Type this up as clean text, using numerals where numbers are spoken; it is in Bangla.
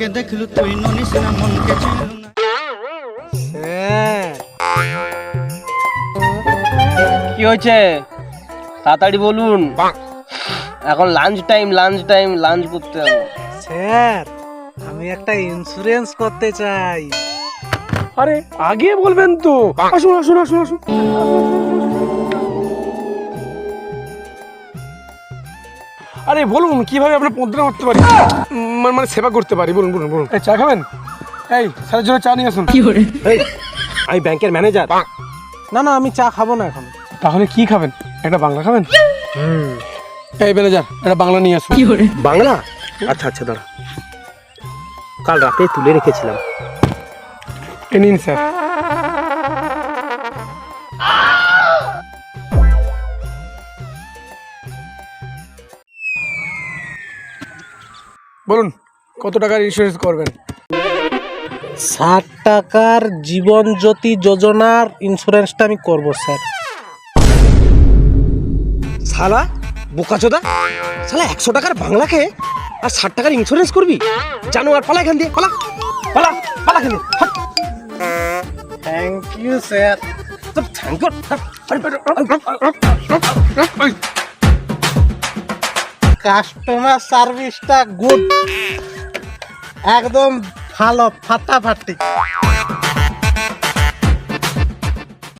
মনকে দেখলু তুই ননিস না মনকে চিনলু না। কি হয়েছে তাড়াতাড়ি বলুন, এখন লাঞ্চ টাইম লাঞ্চ করতে হবে। স্যার আমি একটা ইন্স্যুরেন্স করতে চাই। আরে আগে বলবেন তো। আসুন আসুন আসুন আসুন। আরে বলুন কিভাবে আপনার পদ্মা মারতে পারি, মানে সেবা করতে পারি। বলুন বলুন বলুন। এই চা খাবেন? এই স্যারের জন্য চা নিয়ে আসুন। এই আমি ব্যাংকের ম্যানেজার। না না আমি চা খাবো না এখন। তাহলে কি খাবেন? একটা বাংলা খাবেন? এই ম্যানেজার একটা বাংলা নিয়ে আসুন। বাংলা? আচ্ছা আচ্ছা দাঁড়া, কাল রাতে তুলে রেখেছিলাম। এ নিন স্যার। বলুন কত টাকার ইন্স্যুরেন্স করবেন? 60 টাকার জীবন জ্যোতি যোজনার ইন্স্যুরেন্সটা আমি করব স্যার। শালা বোকাচোদা, শালা 100 টাকার বাংলাকে আর 60 টাকার ইন্স্যুরেন্স করবি? জানো আর পালা এখান দিয়ে, পালা পালা পালা এখান দিয়ে। Thank you sir. Thank you. Customer সার্ভিসটা গুড, একদম ভালো, ফাটাফাটি।